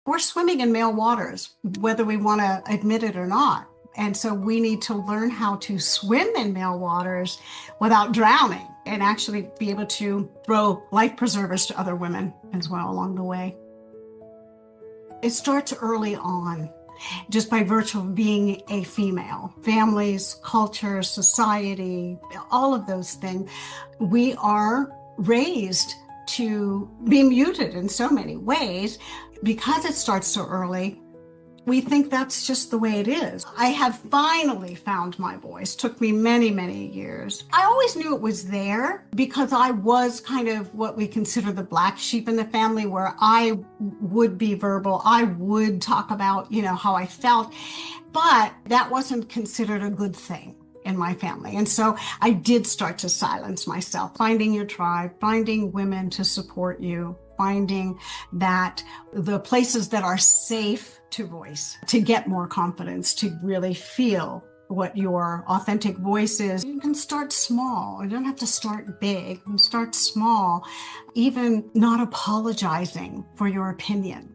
we're swimming in male waters, whether we want to admit it or not. And so we need to learn how to swim in male waters without drowning and actually be able to throw life preservers to other women as well along the way. It starts early on, just by virtue of being a female. Families, culture, society, all of those things. We are raised to be muted in so many ways. Because it starts so early, we think that's just the way it is. I have finally found my voice. Took me many, many years. I always knew it was there because I was kind of what we consider the black sheep in the family, where I would be verbal. I would talk about, how I felt, but that wasn't considered a good thing in my family. And so I did start to silence myself, finding your tribe, finding women to support you, finding that the places that are safe to voice, to get more confidence, to really feel what your authentic voice is. You can start small. You don't have to start big. You can start small, even not apologizing for your opinion,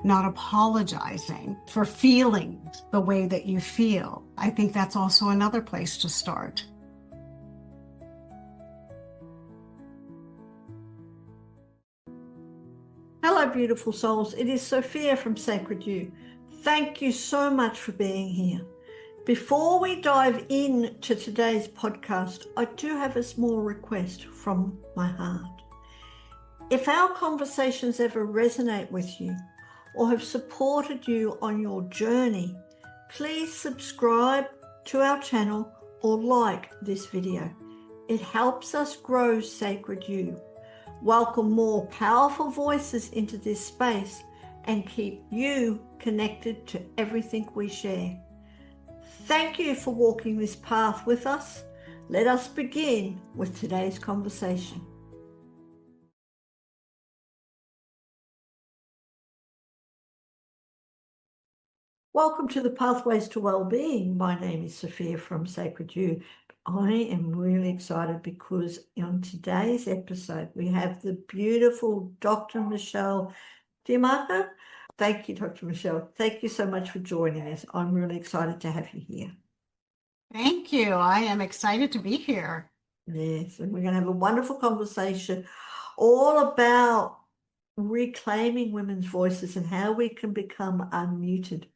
not apologizing for feeling the way that you feel. I think that's also another place to start. Hello, beautiful souls. It is Sophia from Sacred You. Thank you so much for being here. Before we dive into today's podcast, I do have a small request from my heart. If our conversations ever resonate with you or have supported you on your journey, please subscribe to our channel or like this video. It helps us grow Sacred You, welcome more powerful voices into this space, and keep you connected to everything we share. Thank you for walking this path with us. Let us begin with today's conversation. Welcome to the Pathways to Wellbeing. My name is Sophia from Sacred You. I am really excited because on today's episode, we have the beautiful Dr. Michele D'Amico. Thank you, Dr. Michele. Thank you so much for joining us. I'm really excited to have you here. Thank you. I am excited to be here. Yes, and we're going to have a wonderful conversation all about reclaiming women's voices and how we can become unmuted.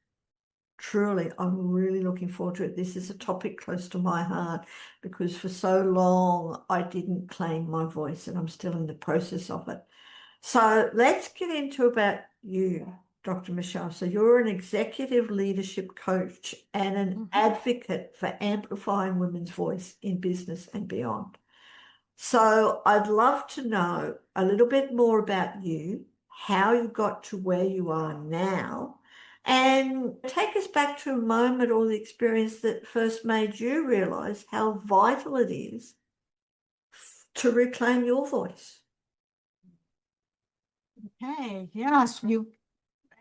Truly, I'm really looking forward to it. This is a topic close to my heart because for so long I didn't claim my voice and I'm still in the process of it. So let's get into about you, Dr. Michele. So you're an executive leadership coach and an advocate for amplifying women's voice in business and beyond. So I'd love to know a little bit more about you, how you got to where you are now, and take us back to a moment or the experience that first made you realize how vital it is to reclaim your voice. Okay, yes, you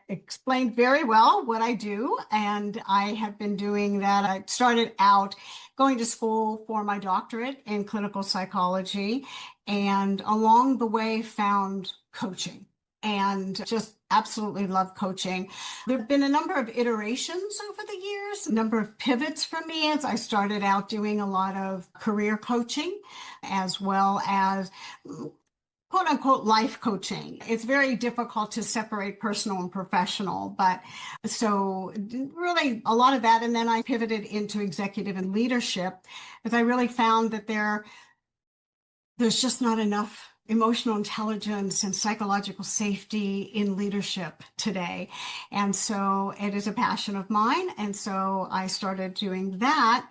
explained very well what I do, and I have been doing that. I started out going to school for my doctorate in clinical psychology, and along the way found coaching and just absolutely love coaching. There have been a number of iterations over the years, a number of pivots for me as I started out doing a lot of career coaching as well as quote unquote life coaching. It's very difficult to separate personal and professional, but so really a lot of that. And then I pivoted into executive and leadership because I really found that there's just not enough emotional intelligence and psychological safety in leadership today. And so it is a passion of mine. And so I started doing that,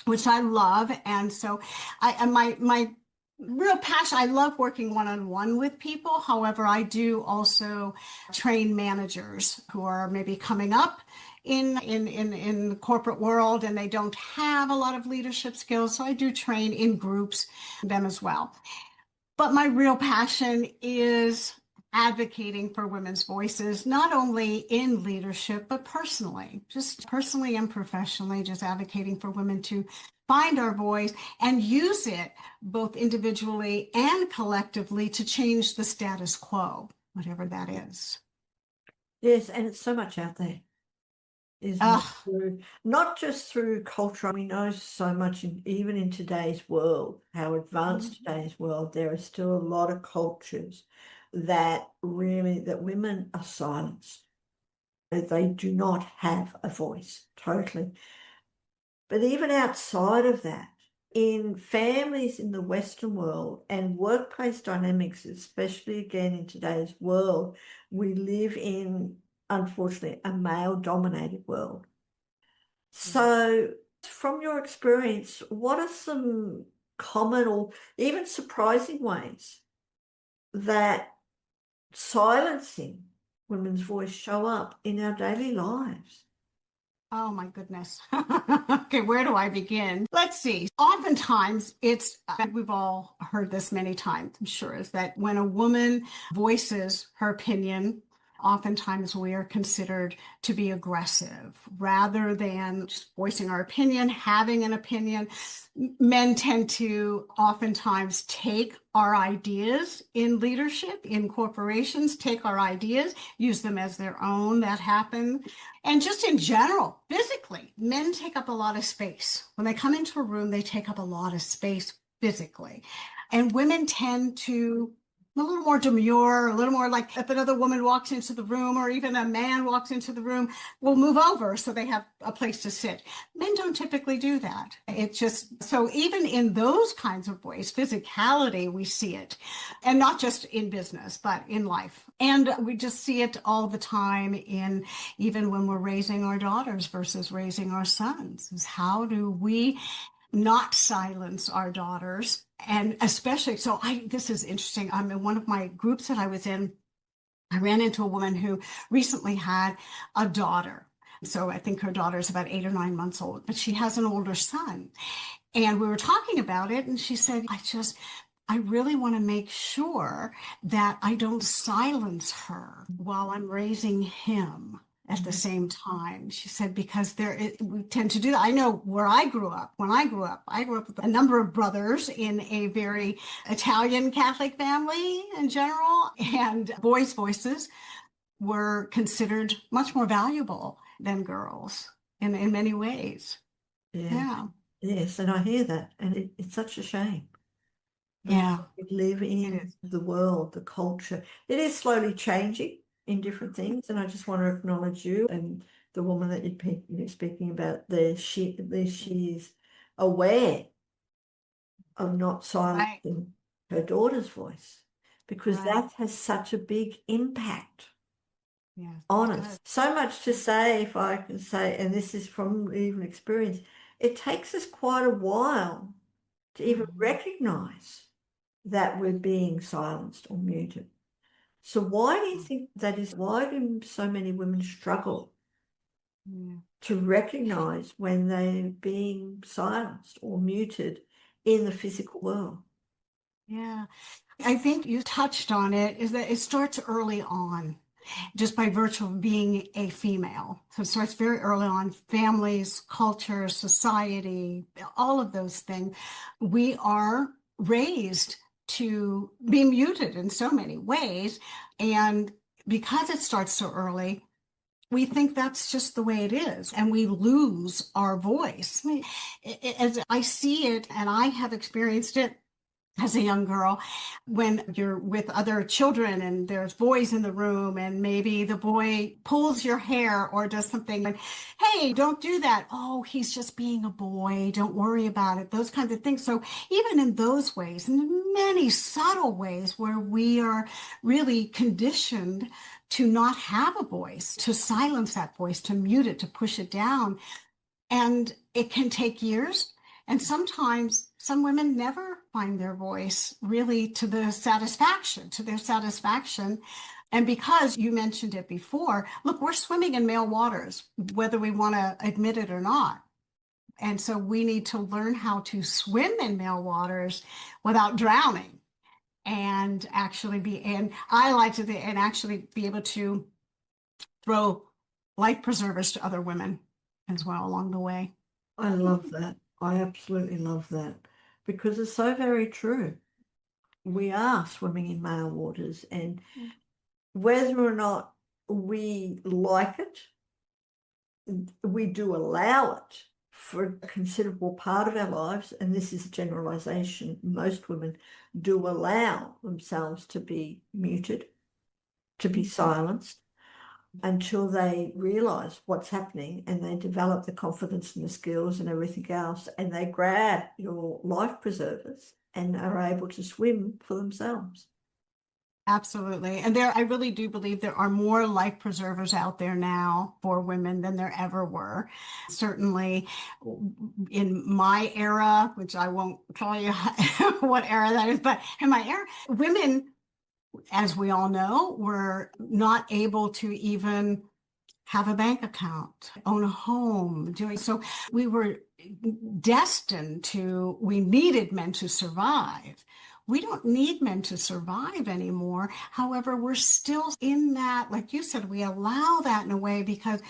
which I love. And so my real passion, I love working one-on-one with people. However, I do also train managers who are maybe coming up in the corporate world and they don't have a lot of leadership skills. So I do train in groups them as well. But my real passion is advocating for women's voices, not only in leadership, but personally, just personally and professionally, just advocating for women to find our voice and use it both individually and collectively to change the status quo, whatever that is. Yes, and it's so much out there, isn't it? Ugh. Not just through culture. We know so much, even in today's world, how advanced Mhm. today's world, there are still a lot of cultures that really, that women are silenced. That they do not have a voice, totally. But even outside of that, in families in the Western world and workplace dynamics, especially again in today's world, we live in, unfortunately, a male-dominated world. Yeah. So, from your experience, what are some common or even surprising ways that silencing women's voice show up in our daily lives? Oh my goodness. Okay, where do I begin? Let's see. Oftentimes, we've all heard this many times, I'm sure, is that when a woman voices her opinion, oftentimes we are considered to be aggressive rather than just voicing our opinion, having an opinion. Men tend to oftentimes take our ideas in leadership, in corporations, take our ideas, use them as their own. That happens. And just in general, physically, men take up a lot of space. When they come into a room, they take up a lot of space physically. And women tend to a little more demure, a little more like if another woman walks into the room or even a man walks into the room, will move over so they have a place to sit. Men don't typically do that. It just, so even in those kinds of ways, physicality, we see it. And not just in business, but in life. And we just see it all the time in even when we're raising our daughters versus raising our sons, is how do we not silence our daughters? And especially, this is interesting. I'm in one of my groups that I was in. I ran into a woman who recently had a daughter. So I think her daughter is about 8 or 9 months old, but she has an older son. And we were talking about it, and she said, I really want to make sure that I don't silence her while I'm raising him at the same time. She said, because we tend to do that. I know where I grew up. When I grew up with a number of brothers in a very Italian Catholic family in general, and boys' voices were considered much more valuable than girls in many ways. Yeah, Yeah. yes, and I hear that, and it's such a shame. But Yeah, we live it in is. the world, the culture. It is slowly changing in different things, and I just want to acknowledge you and the woman that you're speaking about. She is aware of not Right, silencing her daughter's voice because right. that has such a big impact Yes, on it us. does. So much to say, if I can say, and this is from even experience, it takes us quite a while to even Mhm. recognize that we're being silenced or muted. So why do you Mm, think that is? Why do so many women struggle yeah. to recognize when they're being silenced or muted in the physical world? Yeah. I think you touched on it, is that it starts early on, just by virtue of being a female. So it starts very early on, families, culture, society, all of those things. We are raised to be muted in so many ways. And because it starts so early, we think that's just the way it is, and we lose our voice. I mean, as I see it, and I have experienced it as a young girl, when you're with other children and there's boys in the room, and maybe the boy pulls your hair or does something, and hey, don't do that. Oh, he's just being a boy. Don't worry about it. Those kinds of things. So even in those ways, in many subtle ways where we are really conditioned to not have a voice, to silence that voice, to mute it, to push it down. And it can take years. And sometimes some women never find their voice really to their satisfaction. And because you mentioned it before, look, we're swimming in male waters, whether we want to admit it or not. And so we need to learn how to swim in male waters without drowning, and I like to, and actually be able to throw life preservers to other women as well along the way. I love that. I absolutely love that because it's so very true. We are swimming in male waters, and whether or not we like it, we do allow it for a considerable part of our lives, and this is a generalization, most women do allow themselves to be muted, to be silenced, until they realize what's happening and they develop the confidence and the skills and everything else, and they grab your life preservers and are able to swim for themselves. Absolutely. And I really do believe there are more life preservers out there now for women than there ever were. Certainly in my era, which I won't tell you what era that is, but in my era, women, as we all know, were not able to even have a bank account, own a home, doing so. We were destined to, we needed men to survive. We don't need men to survive anymore. However, we're still in that, like you said, we allow that in a way because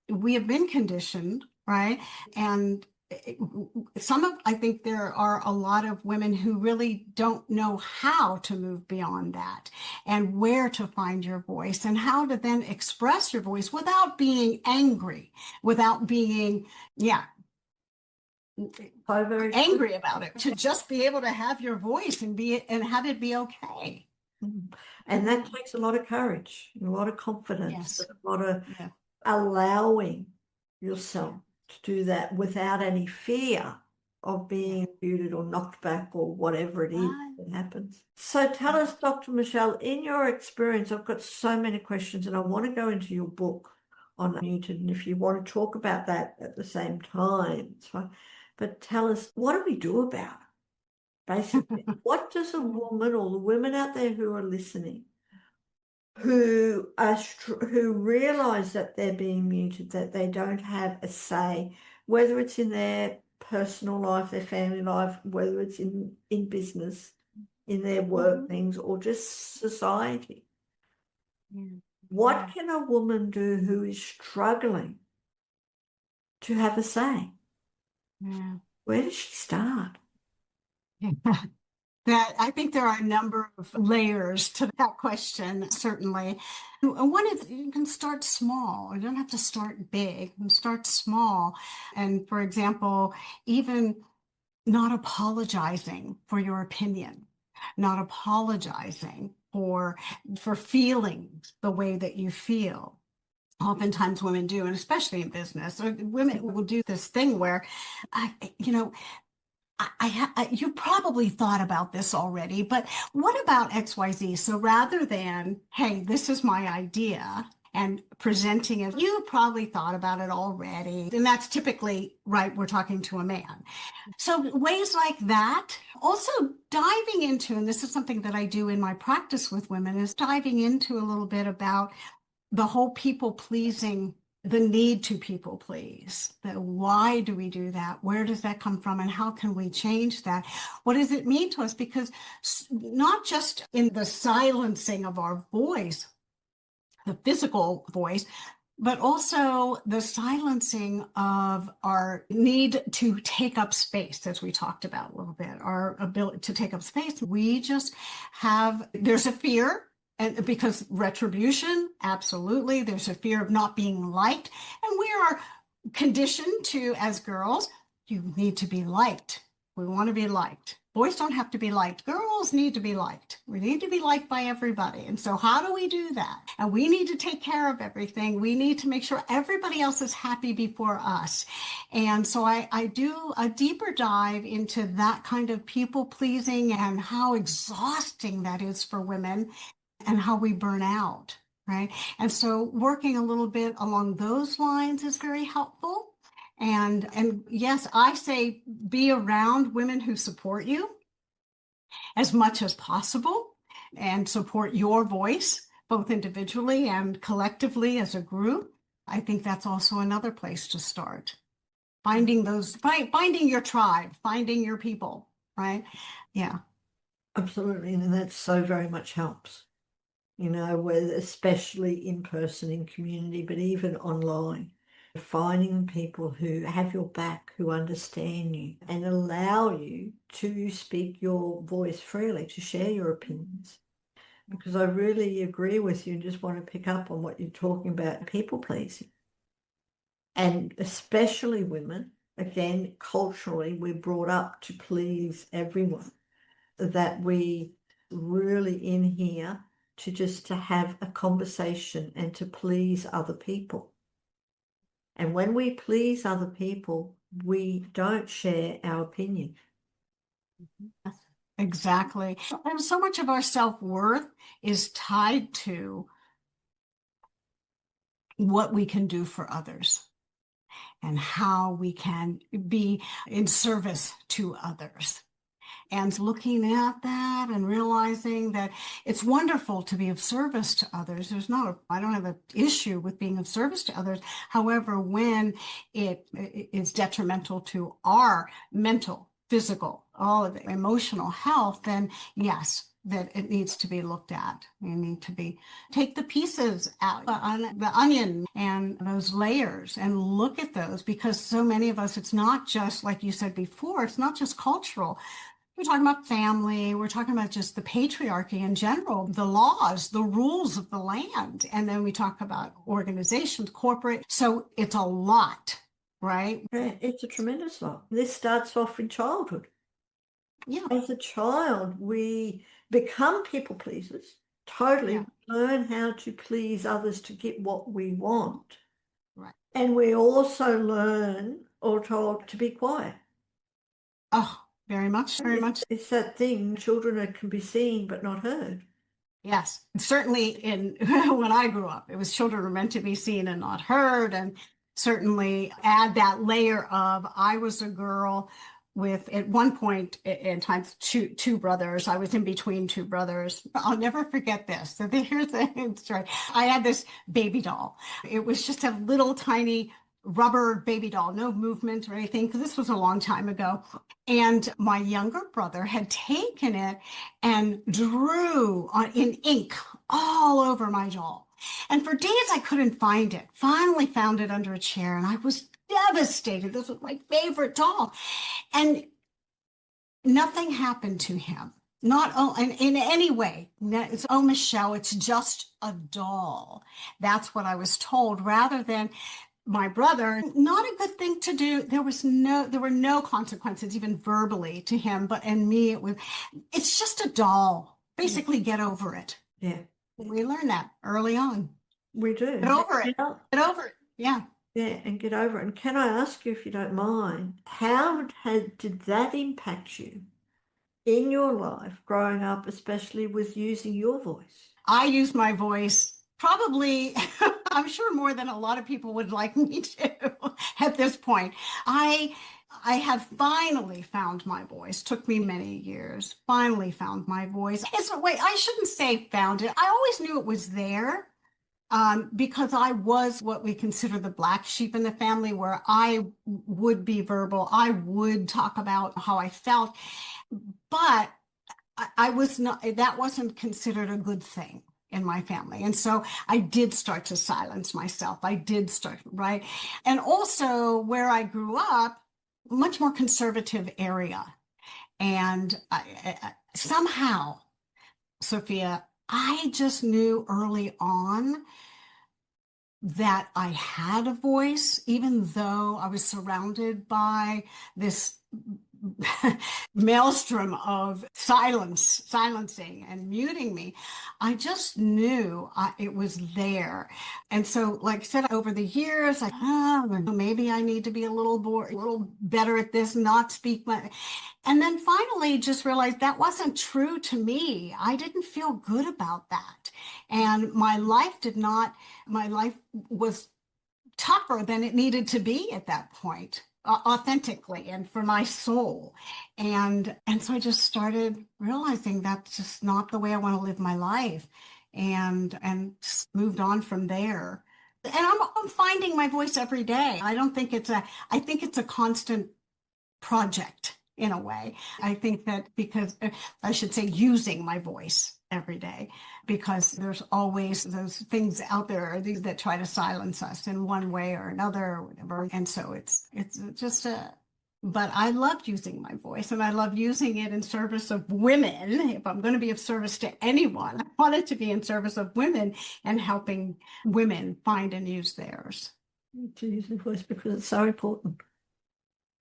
we have been conditioned, right? And I think there are a lot of women who really don't know how to move beyond that and where to find your voice and how to then express your voice without being angry, without being, yeah, So very true. angry about it, to just be able to have your voice and have it be okay. And that takes a lot of courage, and a lot of confidence, Yes. and a lot of Yeah. allowing yourself to do that without any fear of Yeah. being muted or knocked back or whatever it is Right. that happens. So tell us, Dr. Michele, in your experience, I've got so many questions and I want to go into your book on muted. And if you want to talk about that at the same time, it's fine. But tell us, what do we do about it? Basically, what does a woman or the women out there who are listening who realize that they're being muted, that they don't have a say, whether it's in their personal life, their family life, whether it's in business, in their work Mhm. things, or just society. Yeah. What Yeah. can a woman do who is struggling to have a say? Yeah. Where does she start? Yeah. That I think there are a number of layers to that question, certainly. And one is you can start small. You don't have to start big. You can start small. And for example, even not apologizing for your opinion, not apologizing for feeling the way that you feel. Oftentimes women do, and especially in business, or women will do this thing where I, you know, you probably thought about this already, but what about XYZ? So rather than, hey, this is my idea and presenting it, you probably thought about it already. And that's typically, right, we're talking to a man. So ways like that, also diving into, and this is something that I do in my practice with women, is diving into a little bit about the whole people pleasing, the need to people please, that why do we do that, where does that come from, and how can we change that, what does it mean to us, because not just in the silencing of our voice, the physical voice, but also the silencing of our need to take up space, as we talked about a little bit, our ability to take up space. We just there's a fear. And because retribution, absolutely, there's a fear of not being liked. And we are conditioned to, as girls, you need to be liked. We want to be liked. Boys don't have to be liked. Girls need to be liked. We need to be liked by everybody. And so how do we do that? And we need to take care of everything. We need to make sure everybody else is happy before us. And so I do a deeper dive into that kind of people pleasing and how exhausting that is for women and how we burn out, right? And so working a little bit along those lines is very helpful. And yes, I say be around women who support you as much as possible and support your voice, both individually and collectively as a group. I think that's also another place to start. Finding your tribe, finding your people, right? Yeah. Absolutely, and that so very much helps. Especially in person in community, but even online, finding people who have your back, who understand you and allow you to speak your voice freely, to share your opinions. because I really agree with you and just want to pick up on what you're talking about, people pleasing. And especially women, again, culturally, we're brought up to please everyone, that we really in here to have a conversation and to please other people. And when we please other people, we don't share our opinion. Exactly. And so much of our self-worth is tied to what we can do for others and how we can be in service to others. And looking at that and realizing that it's wonderful to be of service to others. I don't have an issue with being of service to others. However, when it is detrimental to our mental, physical, all of the emotional health, then yes, that it needs to be looked at. We need to take the pieces out on the onion and those layers and look at those, because so many of us, it's not just like you said before, it's not just cultural. We're talking about family. We're talking about just the patriarchy in general, the laws, the rules of the land. And then we talk about organizations, corporate. So it's a lot, right? Yeah, it's a tremendous lot. This starts off in childhood. Yeah. As a child, we become people pleasers, totally Yeah. learn how to please others to get what we want. Right. And we also learn or told to be quiet. Oh, very much, very much. It's that thing, can be seen but not heard. Yes, certainly in when I grew up, it was children were meant to be seen and not heard. And certainly add that layer of I was a girl with at one point in time two brothers. I was in between two brothers. I'll never forget this. So here's the story. I had this baby doll. It was just a little tiny rubber baby doll, no movement or anything, because this was a long time ago. And my younger brother had taken it and drew in ink all over my doll. And for days I couldn't find it. Finally found it under a chair and I was devastated. This was my favorite doll. And nothing happened to him. Not in any way. It's, oh, Michelle, it's just a doll. That's what I was told, rather than my brother, not a good thing to do. There were no consequences, even verbally to him, but in me, it's just a doll. Basically, get over it. Yeah, We learn that early on. we do. Get over it. Get over it. Yeah. Yeah, and get over it. And can I ask you, if you don't mind, did that impact you in your life growing up, especially with using your voice? I use my voice probably, I'm sure more than a lot of people would like me to at this point. I I have finally found my voice. Took me many years. Finally found my voice. Wait, I shouldn't say found it. I always knew it was there. Because I was what we consider the black sheep in the family, where I would be verbal. I would talk about how I felt, but I was not, that wasn't considered a good thing in my family. And so I did start to silence myself. I did start, right? And also where I grew up, much more conservative area. And somehow, Sophia, I just knew early on that I had a voice, even though I was surrounded by this maelstrom of silencing and muting me. I just knew it was there. And so, like I said, over the years, maybe I need to be a little better at this, not speak my, and then finally just realized that wasn't true to me. I didn't feel good about that. And my life was tougher than it needed to be at that point, authentically and for my soul. And so I just started realizing that's just not the way I want to live my life, and just moved on from there. And I'm finding my voice every day. I think it's a constant project in a way. I think that because I should say using my voice every day, because there's always those things out there, these that try to silence us in one way or another or whatever. And so it's just but I love using my voice and I love using it in service of women. If I'm going to be of service to anyone, I want it to be in service of women and helping women find and use theirs. To use the voice because it's so important.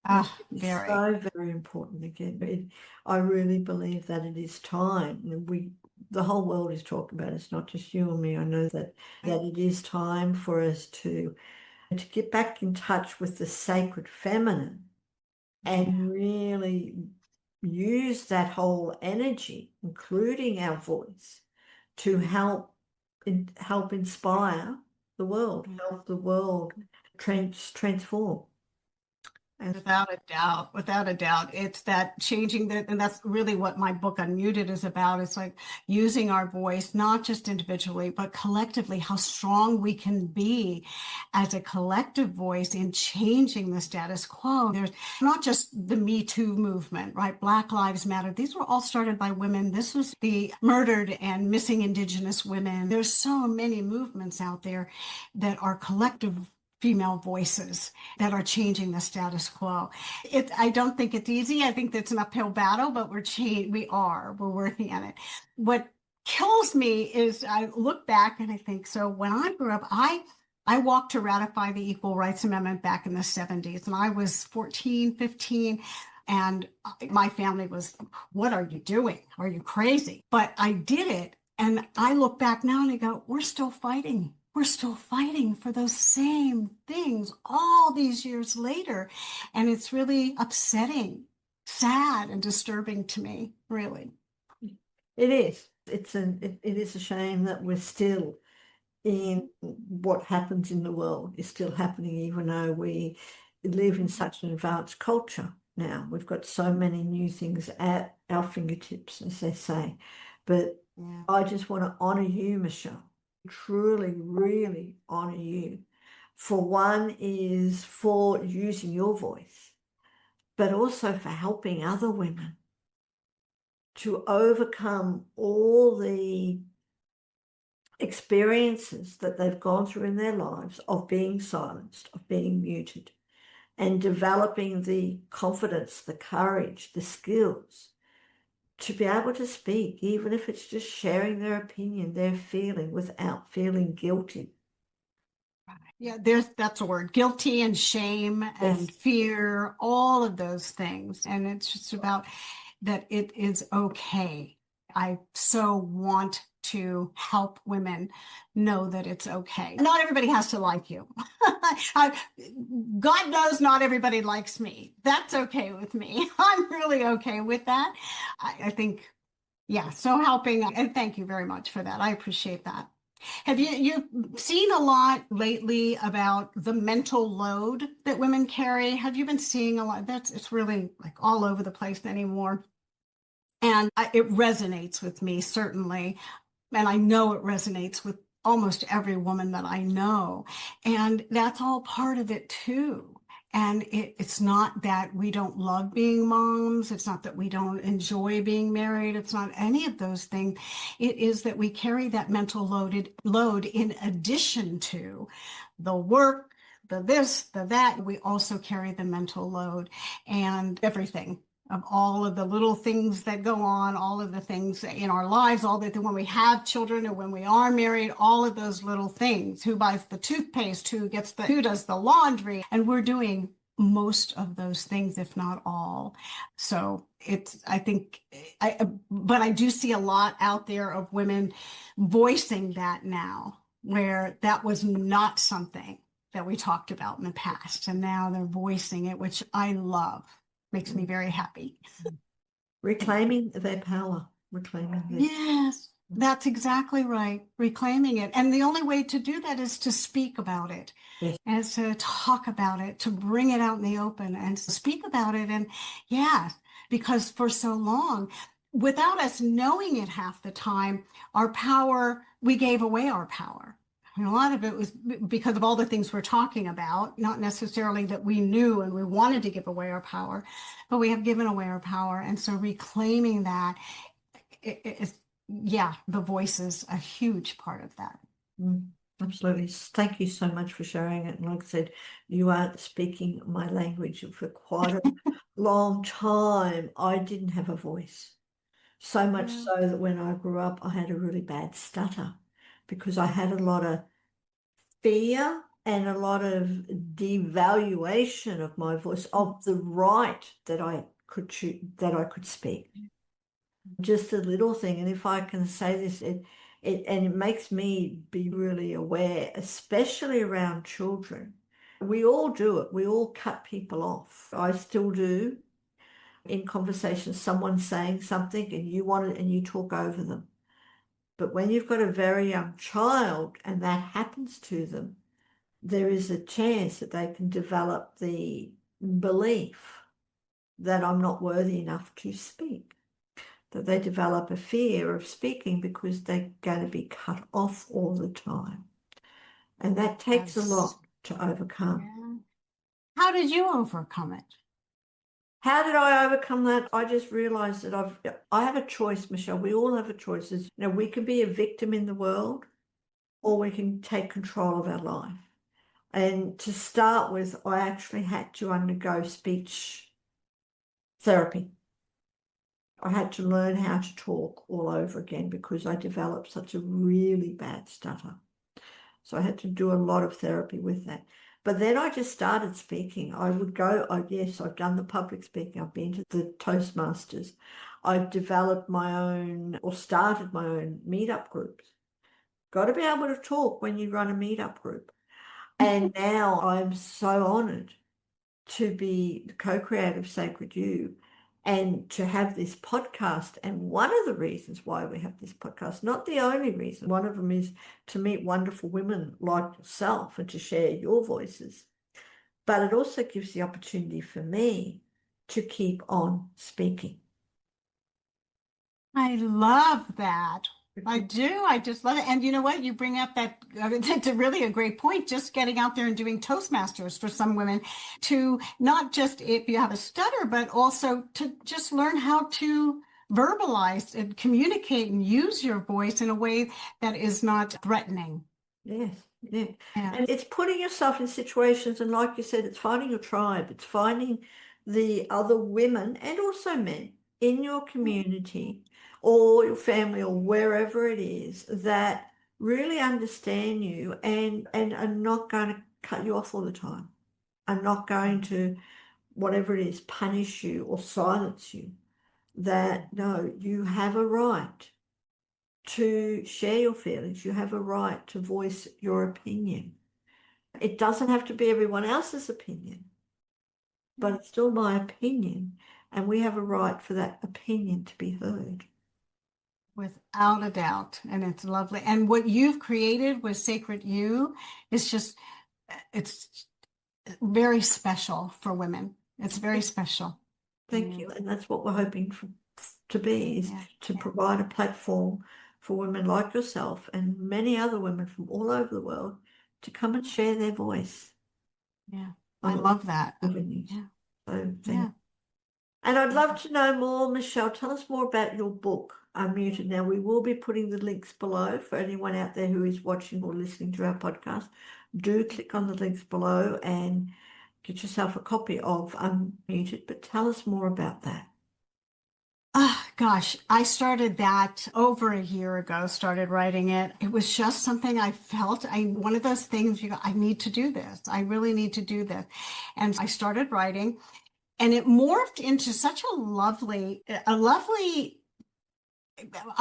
Ah, It's very. so very important again. I really believe that it is time. The whole world is talking about it. It's not just you and me. I know that it is time for us to get back in touch with the sacred feminine and really use that whole energy, including our voice, to help inspire the world, help the world transform. And Without a doubt, without a doubt. It's that changing that, and that's really what my book Unmuted is about. It's like using our voice, not just individually, but collectively, how strong we can be as a collective voice in changing the status quo. There's not just the Me Too movement, right? Black Lives Matter. These were all started by women. This was the murdered and missing Indigenous women. There's so many movements out there that are collective female voices that are changing the status quo. I don't think it's easy. I think that's an uphill battle, but we're working on it. What kills me is I look back and I think, so when I grew up, I walked to ratify the Equal Rights Amendment back in the 70s, and I was 14, 15. And my family was, what are you doing? Are you crazy? But I did it. And I look back now and I go, we're still fighting. We're still fighting for those same things all these years later. And it's really upsetting, sad, and disturbing to me, really. it is. It is a shame that we're still in what happens in the world is still happening, even though we live in such an advanced culture now. We've got so many new things at our fingertips, as they say. But Yeah. I just want to honor you, Michelle. Truly, really honor you. For one is for using your voice, but also for helping other women to overcome all the experiences that they've gone through in their lives of being silenced, of being muted, and developing the confidence, the courage, the skills to be able to speak, even if it's just sharing their opinion, their feeling without feeling guilty. Yeah, that's a word. Guilty and shame and Yes, fear, all of those things. And it's just about that it is okay. I so want to help women know that it's okay. Not everybody has to like you. God knows not everybody likes me. That's okay with me. I'm really okay with that. I think, yeah, so helping. And thank you very much for that. I appreciate that. Have you've seen a lot lately about the mental load that women carry? Have you been seeing a lot? It's really like all over the place anymore. And it resonates with me, certainly. And I know it resonates with almost every woman that I know. And that's all part of it too. And it's not that we don't love being moms. It's not that we don't enjoy being married. It's not any of those things. It is that we carry that mental load in addition to the work, the this, the that. We also carry the mental load and everything of all of the little things that go on, all of the things in our lives, all that when we have children or when we are married, all of those little things. Who buys the toothpaste? Who does the laundry? And we're doing most of those things, if not all. So I think, but I do see a lot out there of women voicing that now, where that was not something that we talked about in the past. And now they're voicing it, which I love. Makes me very happy. reclaiming their power, reclaiming their. Yes, that's exactly right. Reclaiming it. And the only way to do that is to speak about it Yes, and to talk about it, to bring it out in the open and to speak about it. And yeah, because for so long, without us knowing it half the time, our power, we gave away our power. And a lot of it was because of all the things we're talking about, not necessarily that we knew and we wanted to give away our power, but we have given away our power. And so reclaiming that is, yeah, the voice is a huge part of that. mm. Absolutely. Thank you so much for sharing it. And like I said, you aren't speaking my language for quite a long time. I didn't have a voice. So much Yeah. so that when I grew up, I had a really bad stutter because I had a lot of fear and a lot of devaluation of my voice, of the right that I could choose, that I could speak. Just a little thing. And if I can say this, it makes me be really aware, especially around children. We all do it. We all cut people off. I still do in conversations, someone saying something and you want it and you talk over them. But when you've got a very young child and that happens to them, there is a chance that they can develop the belief that I'm not worthy enough to speak, that they develop a fear of speaking because they're going to be cut off all the time. And that takes a Yes. lot to overcome. Yeah. How did you overcome it? How did I overcome that? I just realized that I have a choice, Michelle. We all have a choice. We can be a victim in the world or we can take control of our life. And to start with, I actually had to undergo speech therapy. I had to learn how to talk all over again because I developed such a really bad stutter. So I had to do a lot of therapy with that. But then I just started speaking. I would go, yes, I've done the public speaking. I've been to the Toastmasters. I've developed my own or started my own meetup groups. Got to be able to talk when you run a meetup group. And now I'm so honored to be the co-creator of Sacred You and to have this podcast. And one of the reasons why we have this podcast, not the only reason, one of them is to meet wonderful women like yourself and to share your voices. But it also gives the opportunity for me to keep on speaking. I love that. I do. I just love it. And you know what? You bring up that it's really a great point. Just getting out there and doing Toastmasters for some women to not just if you have a stutter, but also to just learn how to verbalize and communicate and use your voice in a way that is not threatening. Yes, yeah. Yeah. And it's putting yourself in situations, and like you said, it's finding your tribe, it's finding the other women and also men in your community or your family or wherever it is that really understand you and are not going to cut you off all the time, are not going to, whatever it is, punish you or silence you. That no, you have a right to share your feelings. You have a right to voice your opinion. It doesn't have to be everyone else's opinion, but it's still my opinion, and we have a right for that opinion to be heard. Without a doubt. And it's lovely. And what you've created with Sacred You is just, it's very special for women. It's very special. Thank Yeah. you. And that's what we're hoping to be, is Yeah. to Yeah. provide a platform for women like yourself and many other women from all over the world to come and share their voice Yeah. I on all love that. avenues. Yeah. So thank Yeah. you. And I'd love to know more, Michelle. Tell us more about your book, Unmuted. Now, we will be putting the links below for anyone out there who is watching or listening to our podcast. Do click on the links below and get yourself a copy of Unmuted. But tell us more about that. Gosh, I started that over a year ago, started writing it. It was just something I felt one of those things you go, I need to do this. I really need to do this. And I started writing and it morphed into such a lovely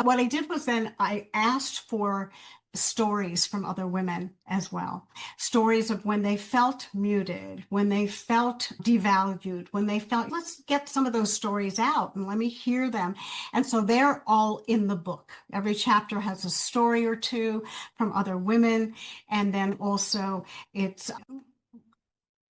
what I did was then I asked for stories from other women as well. Stories of when they felt muted, when they felt devalued, when they felt, let's get some of those stories out and let me hear them. And so they're all in the book. Every chapter has a story or two from other women. And then also it's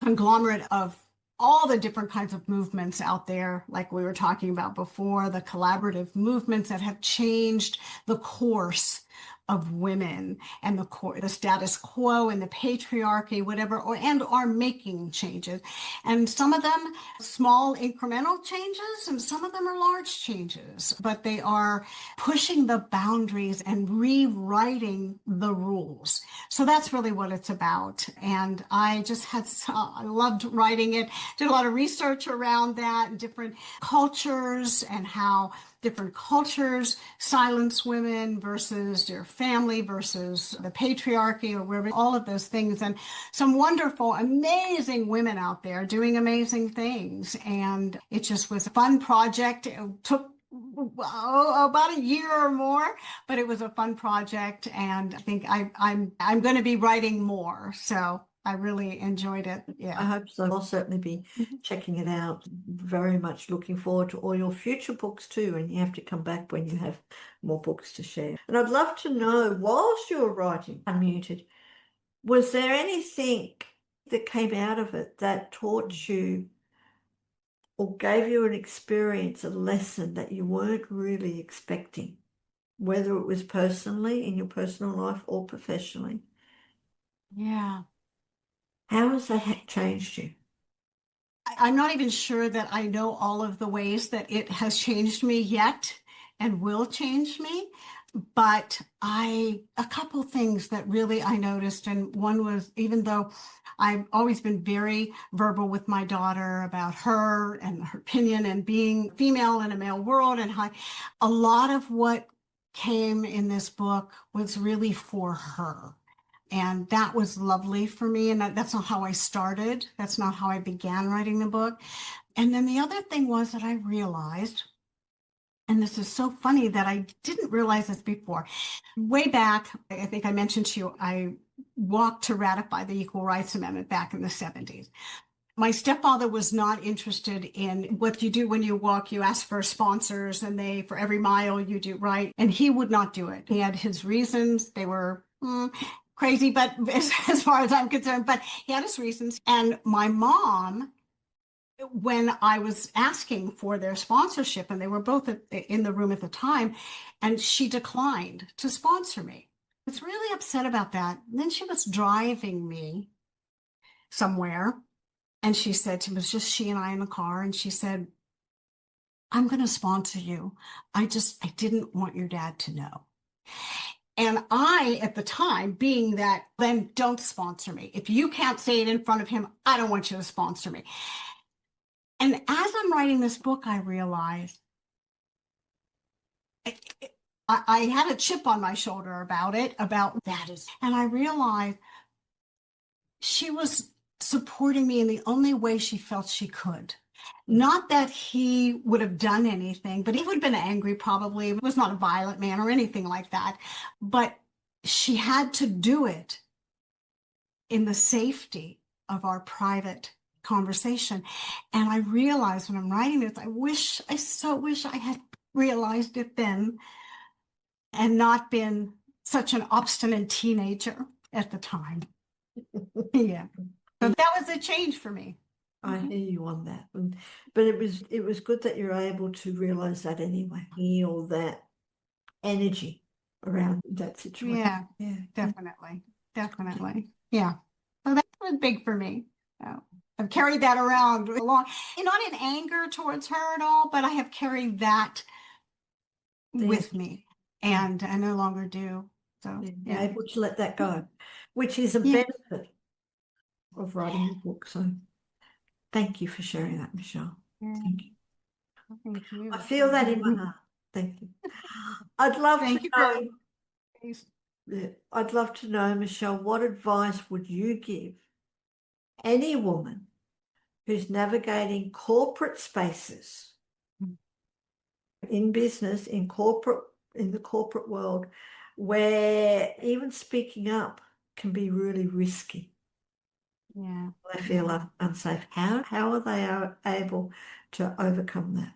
conglomerate of all the different kinds of movements out there, like we were talking about before, the collaborative movements that have changed the course of women and the status quo and the patriarchy, whatever, and are making changes. And some of them small incremental changes, and some of them are large changes, but they are pushing the boundaries and rewriting the rules. So that's really what it's about. And I loved writing it, did a lot of research around that, different cultures and how different cultures silence women versus their family versus the patriarchy or wherever, all of those things. And some wonderful, amazing women out there doing amazing things. And it just was a fun project. It took about a year or more, but it was a fun project. And I think I'm going to be writing more. So I really enjoyed it. I Yeah. hope so. I'll certainly be checking it out. Very much looking forward to all your future books too. And you have to come back when you have more books to share. And I'd love to know, whilst you were writing Unmuted, was there anything that came out of it that taught you or gave you an experience, a lesson that you weren't really expecting, whether it was personally in your personal life or professionally? Yeah. How has that changed you? I'm not even sure that I know all of the ways that it has changed me yet and will change me. But a couple things that really I noticed, and one was, even though I've always been very verbal with my daughter about her and her opinion and being female in a male world, and how a lot of what came in this book was really for her. And that was lovely for me. And that's not how I started. That's not how I began writing the book. And then the other thing was that I realized, and this is so funny that I didn't realize this before. Way back, I think I mentioned to you, I walked to ratify the Equal Rights Amendment back in the 70s. My stepfather was not interested in what you do when you walk. You ask for sponsors, and for every mile you do right. And he would not do it. He had his reasons. They were crazy, but as far as I'm concerned, but he had his reasons. And my mom, when I was asking for their sponsorship, and they were both in the room at the time, and she declined to sponsor me. I was really upset about that. And then she was driving me somewhere, and she said, it was just she and I in the car, and she said, "I'm going to sponsor you. I didn't want your dad to know." And I, at the time, being that, then don't sponsor me. If you can't say it in front of him, I don't want you to sponsor me. And as I'm writing this book, I realized I had a chip on my shoulder about that. And I realized she was supporting me in the only way she felt she could. Not that he would have done anything, but he would have been angry probably. He was not a violent man or anything like that. But she had to do it in the safety of our private conversation. And I realized when I'm writing this, I so wish I had realized it then and not been such an obstinate teenager at the time. Yeah. So that was a change for me. I hear you on that. But it was good that you're able to realize that anyway. Feel that energy around that situation. Yeah, Yeah. definitely. Definitely. Yeah. So that was big for me. So I've carried that around along, not in anger towards her at all, but I have carried that with me, and I no longer do. So you're able to let that go, which is a Yeah. benefit of writing a book. So thank you for sharing that, Michele. Yeah. Thank you. Thank you. I feel that in my heart. Thank you. I'd love Thank to you know, very much. Michele, what advice would you give any woman who's navigating corporate spaces in business, in the corporate world, where even speaking up can be really risky? Yeah. They feel unsafe. How are they able to overcome that?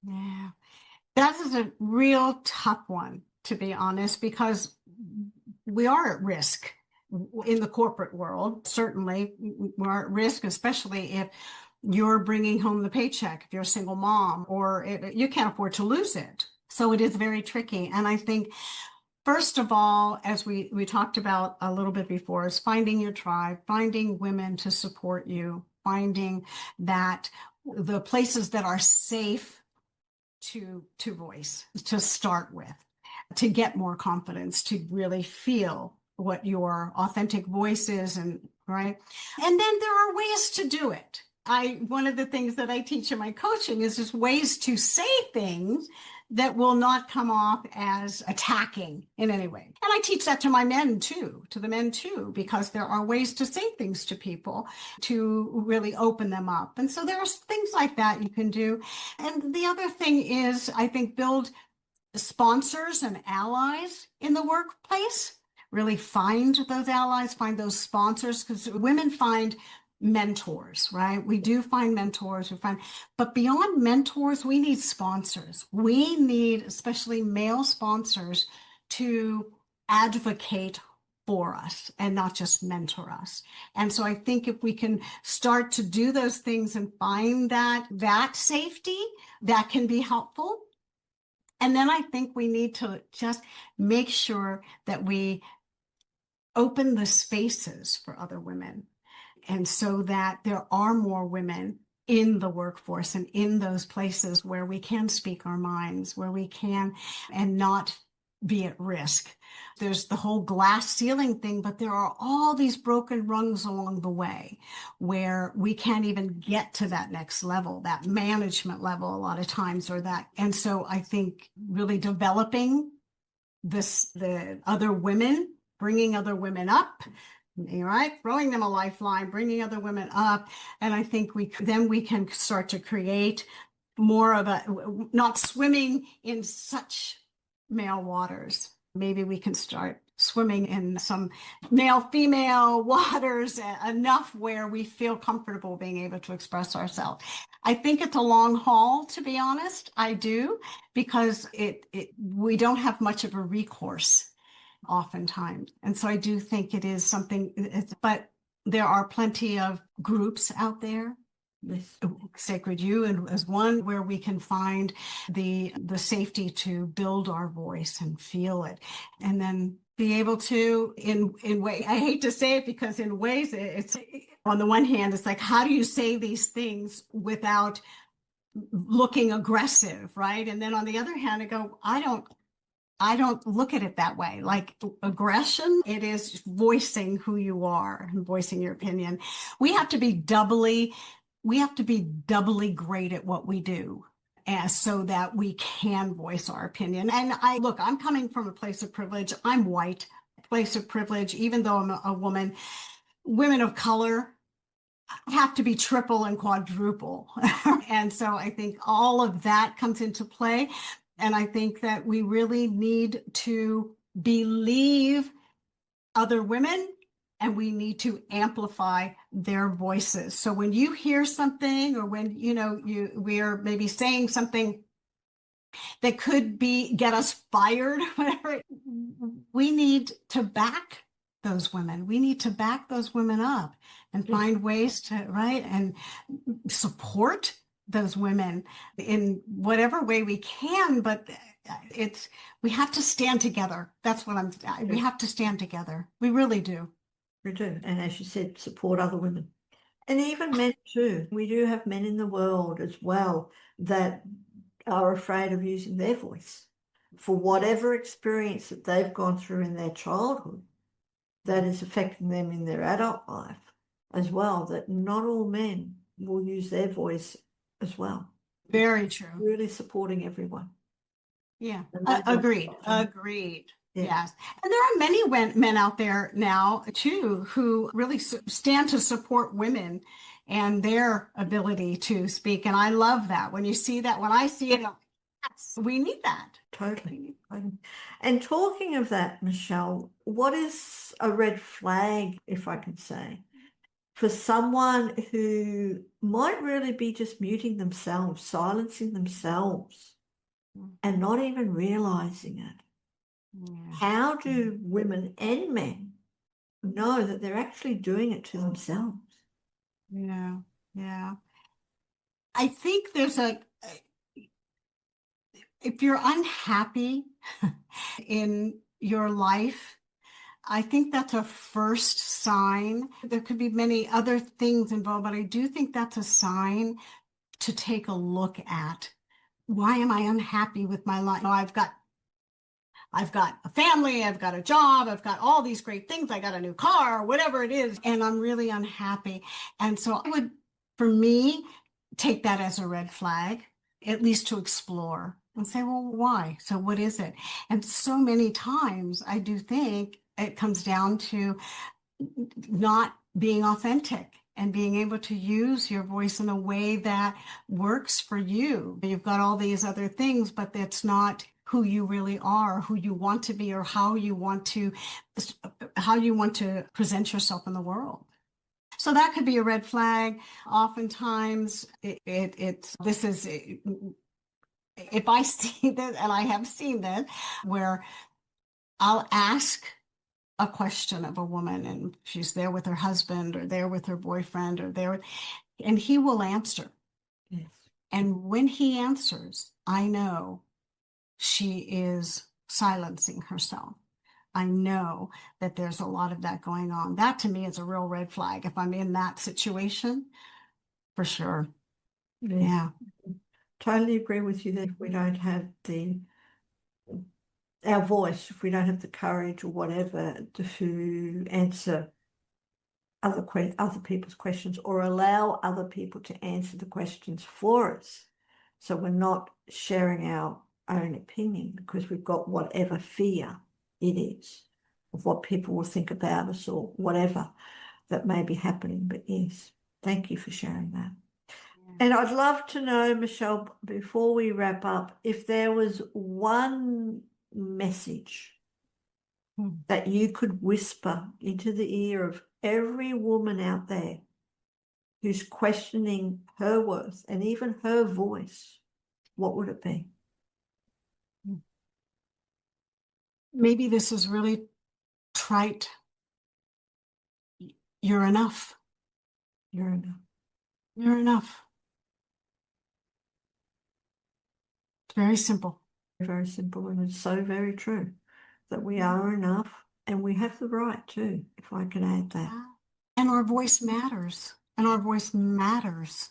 Yeah. That is a real tough one, to be honest, because we are at risk in the corporate world. Certainly, we're at risk, especially if you're bringing home the paycheck, if you're a single mom, or you can't afford to lose it. So it is very tricky. And I think First of all, as we talked about a little bit before, is finding your tribe, finding women to support you, finding that the places that are safe to voice, to start with, to get more confidence, to really feel what your authentic voice is, and right. And then there are ways to do it. One of the things that I teach in my coaching is just ways to say things that will not come off as attacking in any way. And I teach that to my men too, to the men too, because there are ways to say things to people to really open them up. And so there are things like that you can do. And the other thing is, I think, build sponsors and allies in the workplace. Really find those allies, find those sponsors, because women find mentors, right? We do find mentors, but beyond mentors, we need sponsors. We need, especially male sponsors, to advocate for us and not just mentor us. And so I think if we can start to do those things and find that safety, that can be helpful. And then I think we need to just make sure that we open the spaces for other women. And so that there are more women in the workforce and in those places where we can speak our minds, where we can and not be at risk. There's the whole glass ceiling thing, but there are all these broken rungs along the way where we can't even get to that next level, that management level a lot of times, or that. And so I think really developing the other women, bringing other women up, right? Throwing them a lifeline, bringing other women up. And I think we can start to create more of a, not swimming in such male waters. Maybe we can start swimming in some male-female waters enough where we feel comfortable being able to express ourselves. I think it's a long haul, to be honest. I do, because we don't have much of a recourse oftentimes. And so I do think it is something, but there are plenty of groups out there. Yes. Sacred You and as one where we can find the safety to build our voice and feel it, and then be able to in way, I hate to say it, because in ways it's, on the one hand, it's like, how do you say these things without looking aggressive, right? And then on the other hand, I go, I don't look at it that way. Like aggression, it is voicing who you are and voicing your opinion. We have to be doubly great at what we do, so that we can voice our opinion. And I'm coming from a place of privilege. I'm white, place of privilege, even though I'm a woman. Women of color have to be triple and quadruple. And so I think all of that comes into play. And I think that we really need to believe other women, and we need to amplify their voices. So when you hear something, or when we are maybe saying something that could get us fired, whatever, we need to back those women. We need to back those women up and find ways to, right, and support those women in whatever way we can. But we have to stand together. That's what we have to stand together. We really do. We do. And as you said, support other women. And even men too. We do have men in the world as well that are afraid of using their voice for whatever experience that they've gone through in their childhood that is affecting them in their adult life as well, that not all men will use their voice as well. Very true. Really supporting everyone. Yeah, agreed. Yeah. Yes. And there are many men out there now too who really stand to support women and their ability to speak. And I love that. When you see that, when I see it, yes, we need that. Totally. And talking of that, Michele, what is a red flag, if I can say, for someone who might really be just muting themselves, silencing themselves, and not even realizing it? Yeah. How do women and men know that they're actually doing it to themselves? Yeah. Yeah. I think if you're unhappy in your life, I think that's a first sign. There could be many other things involved, but I do think that's a sign to take a look at. Why am I unhappy with my life? I've got a family, I've got a job, I've got all these great things, I got a new car, whatever it is, and I'm really unhappy. And so I would, for me, take that as a red flag, at least to explore and say, well, why? So what is it? And so many times I do think it comes down to not being authentic and being able to use your voice in a way that works for you. You've got all these other things, but that's not who you really are, who you want to be, or how you want to present yourself in the world. So that could be a red flag. Oftentimes, it's this is if I see that, and I have seen that, where I'll ask a question of a woman and she's there with her husband or there with her boyfriend or there, and he will answer. Yes. And when he answers, I know she is silencing herself. I know that there's a lot of that going on. That to me is a real red flag. If I'm in that situation, for sure. Yes. Yeah. Totally agree with you that if we don't have our voice, if we don't have the courage or whatever to answer other people's questions or allow other people to answer the questions for us, so we're not sharing our own opinion because we've got whatever fear it is of what people will think about us or whatever that may be happening. But yes, thank you for sharing that. And I'd love to know, Michele, before we wrap up, if there was one message that you could whisper into the ear of every woman out there who's questioning her worth and even her voice, what would it be? Maybe this is really trite. You're enough. You're enough. You're enough. It's very simple. Very simple, and it's so very true that we are enough and we have the right too, if I can add that. And our voice matters. And our voice matters.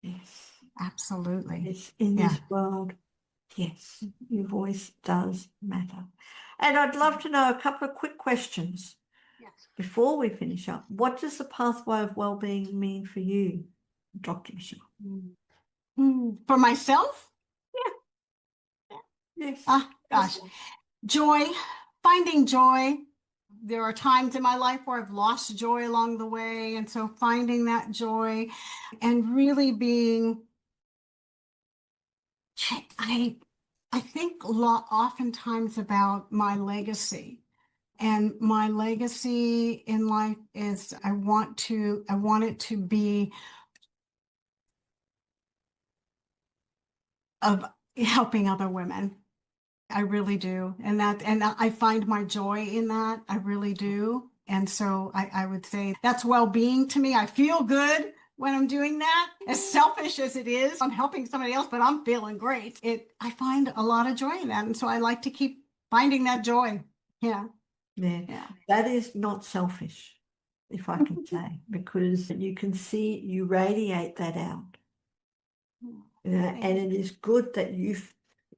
Yes. Absolutely. Yes, in this world, yes, your voice does matter. And I'd love to know a couple of quick questions before we finish up. What does the pathway of well-being mean for you, Dr. Michele? For myself? Yeah. Yes. Gosh. Joy, finding joy. There are times in my life where I've lost joy along the way. And so finding that joy and really being, I think oftentimes about my legacy. And my legacy in life is I want it to be of helping other women. I really do. And I find my joy in that. I really do. And so I would say that's well-being to me. I feel good when I'm doing that. As selfish as it is, I'm helping somebody else, but I'm feeling great. I find a lot of joy in that. And so I like to keep finding that joy. Yeah. Yeah. That is not selfish, if I can say, because you can see you radiate that out. And it is good that you've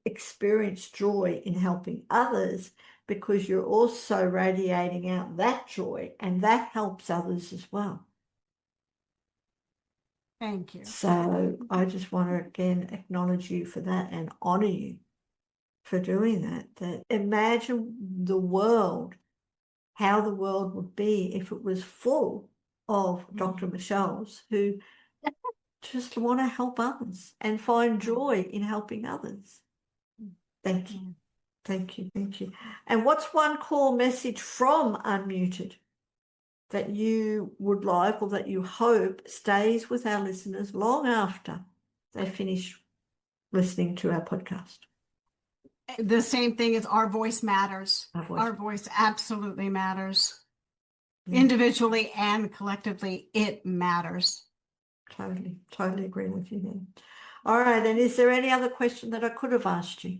experienced joy in helping others because you're also radiating out that joy and that helps others as well. Thank you. So I just want to again acknowledge you for that and honor you for doing that. That imagine how the world would be if it was full of Dr. Michele's who just want to help others and find joy in helping others. Thank you. Thank you. Thank you. And what's one core message from Unmuted that you would like or that you hope stays with our listeners long after they finish listening to our podcast? The same thing as our voice matters. Our voice absolutely matters. Individually and collectively, it matters. Totally agree with you there. All right. And is there any other question that I could have asked you?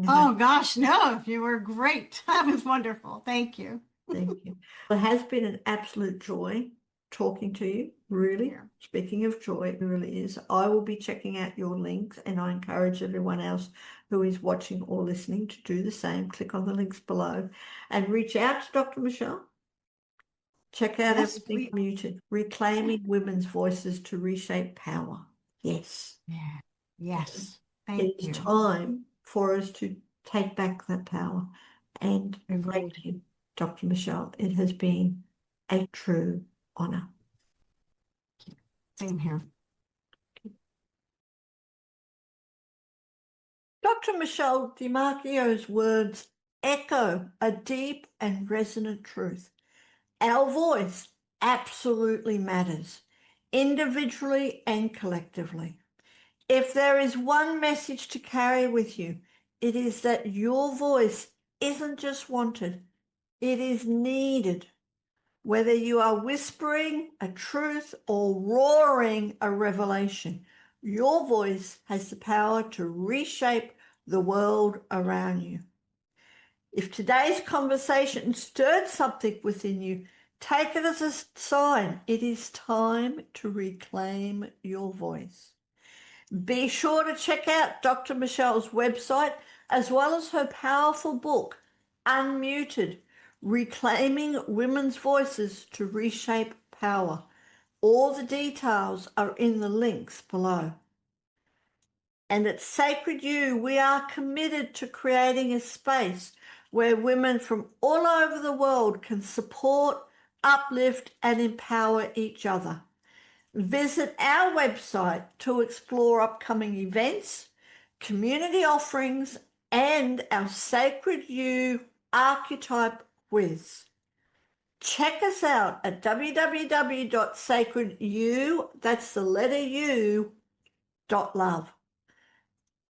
Oh gosh, no, you were great. That was wonderful. Thank you. Thank you. It has been an absolute joy talking to you, really. Yeah. Speaking of joy, it really is. I will be checking out your links, and I encourage everyone else who is watching or listening to do the same. Click on the links below and reach out to Dr. Michele. Check out Yes, everything please. muted. Reclaiming women's voices to reshape power. Yes. Yeah. Yes. It Thank is you. time for us to take back that power. And Agreed. thank you, Dr. Michele. It has been a true honor. Same here. Dr. Michele D'Amico's words echo a deep and resonant truth. Our voice absolutely matters, individually and collectively. If there is one message to carry with you, it is that your voice isn't just wanted, it is needed. Whether you are whispering a truth or roaring a revelation, your voice has the power to reshape the world around you. If today's conversation stirred something within you, take it as a sign. It is time to reclaim your voice. Be sure to check out Dr. Michele's website as well as her powerful book, Unmuted, Reclaiming Women's Voices to Reshape Power. All the details are in the links below. And at Sacred You, we are committed to creating a space where women from all over the world can support, uplift, and empower each other. Visit our website to explore upcoming events, community offerings, and our Sacred You archetype quiz. Check us out at www.sacredu, that's the letter U, .love.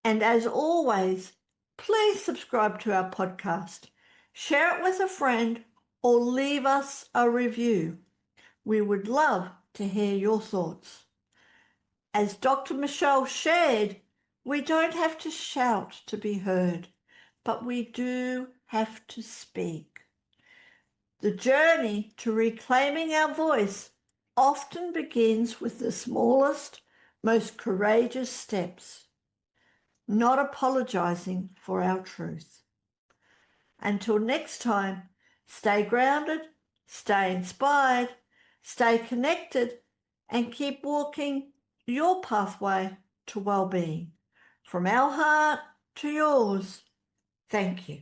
And as always, please subscribe to our podcast, share it with a friend, or leave us a review. We would love to hear your thoughts. As Dr. Michele shared, we don't have to shout to be heard, but we do have to speak. The journey to reclaiming our voice often begins with the smallest, most courageous steps, not apologizing for our truth. Until next time, stay grounded, stay inspired, stay connected, and keep walking your pathway to well-being. From our heart to yours, thank you.